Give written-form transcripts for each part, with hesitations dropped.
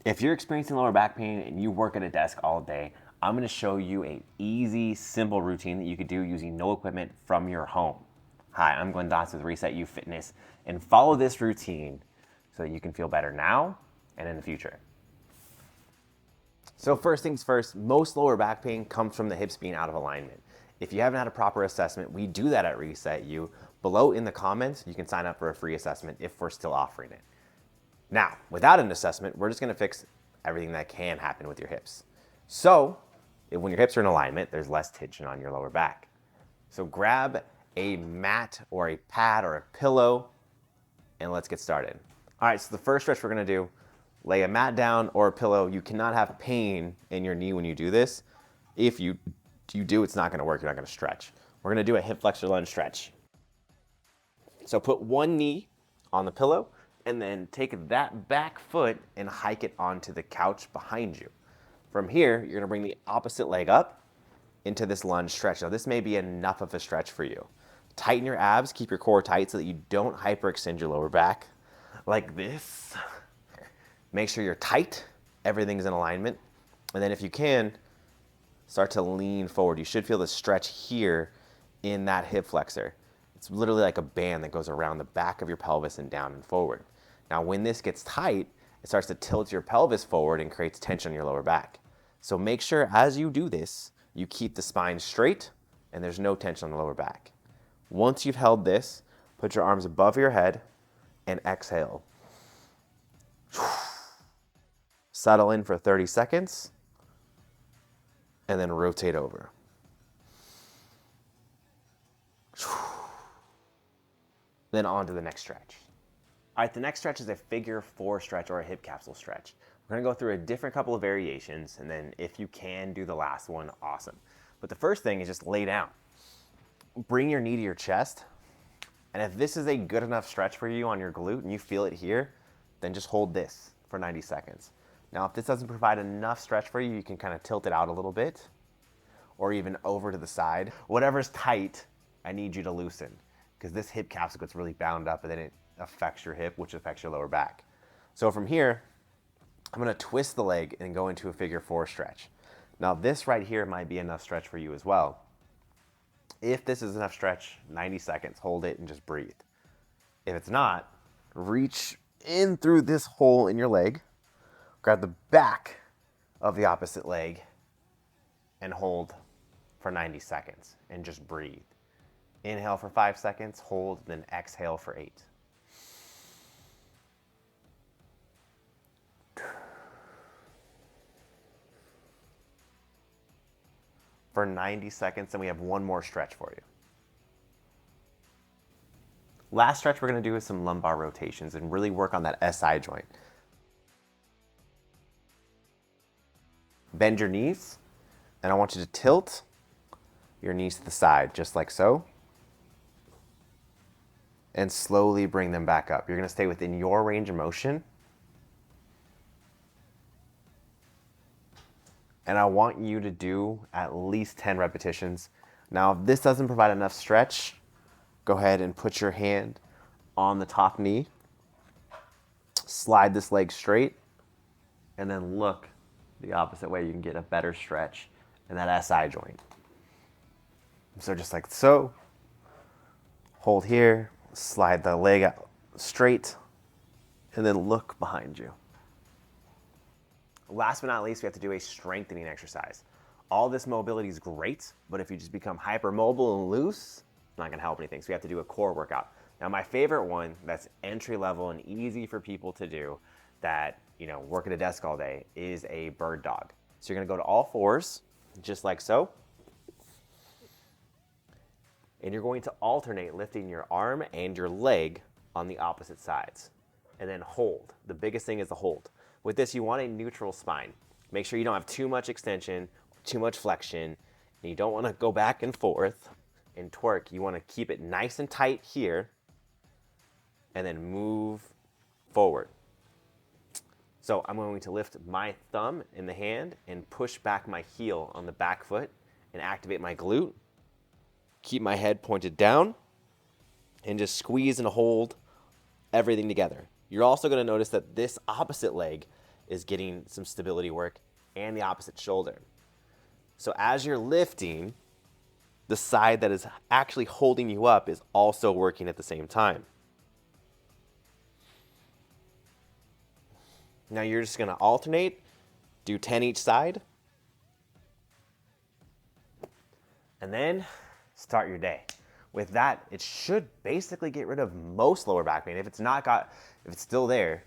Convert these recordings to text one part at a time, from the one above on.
If you're experiencing lower back pain and you work at a desk all day, I'm going to show you an easy, simple routine that you could do using no equipment from your home. Hi, I'm Glenn Dotz with Reset You Fitness, and follow this routine so that you can feel better now and in the future. So first things first, most lower back pain comes from the hips being out of alignment. If you haven't had a proper assessment, we do that at Reset You. Below in the comments, you can sign up for a free assessment if we're still offering it. Now, without an assessment, we're just gonna fix everything that can happen with your hips. So, when your hips are in alignment, there's less tension on your lower back. So grab a mat or a pad or a pillow, and let's get started. All right, so the first stretch we're gonna do, lay a mat down or a pillow. You cannot have pain in your knee when you do this. If you do, it's not gonna work, you're not gonna stretch. We're gonna do a hip flexor lunge stretch. So put one knee on the pillow, and then take that back foot and hike it onto the couch behind you. From here, you're gonna bring the opposite leg up into this lunge stretch. Now this may be enough of a stretch for you. Tighten your abs, keep your core tight so that you don't hyperextend your lower back like this. Make sure you're tight, everything's in alignment. And then if you can, start to lean forward. You should feel the stretch here in that hip flexor. It's literally like a band that goes around the back of your pelvis and down and forward. Now, when this gets tight, it starts to tilt your pelvis forward and creates tension on your lower back. So make sure as you do this, you keep the spine straight and there's no tension on the lower back. Once you've held this, put your arms above your head and exhale. Settle in for 30 seconds and then rotate over. Then on to the next stretch. All right, the next stretch is a figure 4 stretch or a hip capsule stretch. We're gonna go through a different couple of variations, and then if you can do the last one, awesome. But the first thing is just lay down. Bring your knee to your chest, and if this is a good enough stretch for you on your glute and you feel it here, then just hold this for 90 seconds. Now, if this doesn't provide enough stretch for you, you can kind of tilt it out a little bit, or even over to the side. Whatever's tight, I need you to loosen, because this hip capsule gets really bound up and then it affects your hip, which affects your lower back. So from here, I'm gonna twist the leg and go into a figure 4 stretch. Now this right here might be enough stretch for you as well. If this is enough stretch, 90 seconds, hold it and just breathe. If it's not, reach in through this hole in your leg, grab the back of the opposite leg and hold for 90 seconds and just breathe. Inhale for 5 seconds, hold, then exhale for 8. For 90 seconds, and we have one more stretch for you. Last stretch we're gonna do is some lumbar rotations and really work on that SI joint. Bend your knees, and I want you to tilt your knees to the side, just like so. And slowly bring them back up. You're gonna stay within your range of motion. And I want you to do at least 10 repetitions. Now, if this doesn't provide enough stretch, go ahead and put your hand on the top knee, slide this leg straight, and then look the opposite way. You can get a better stretch in that SI joint. So just like so, hold here, slide the leg out straight, and then look behind you. Last but not least, we have to do a strengthening exercise. All this mobility is great, but if you just become hypermobile and loose, it's not gonna help anything. So we have to do a core workout. Now, my favorite one that's entry level and easy for people to do that, work at a desk all day is a bird dog. So you're gonna go to all fours, just like so. And you're going to alternate lifting your arm and your leg on the opposite sides. And then hold. The biggest thing is the hold. With this, you want a neutral spine. Make sure you don't have too much extension, too much flexion, and you don't want to go back and forth and twerk. You want to keep it nice and tight here, and then move forward. So I'm going to lift my thumb in the hand and push back my heel on the back foot and activate my glute. Keep my head pointed down and just squeeze and hold everything together. You're also going to notice that this opposite leg is getting some stability work, and the opposite shoulder. So as you're lifting, the side that is actually holding you up is also working at the same time. Now you're just gonna alternate, do 10 each side, and then start your day. With that, it should basically get rid of most lower back pain. If it's still there,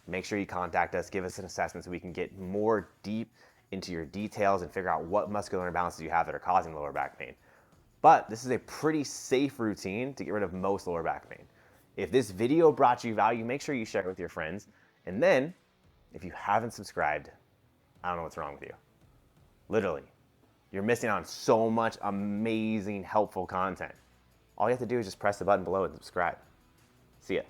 make sure you contact us, give us an assessment so we can get more deep into your details and figure out what muscular imbalances you have that are causing lower back pain. But this is a pretty safe routine to get rid of most lower back pain. If this video brought you value, make sure you share it with your friends. And then, if you haven't subscribed, I don't know what's wrong with you. Literally, you're missing out on so much amazing, helpful content. All you have to do is just press the button below and subscribe. See ya.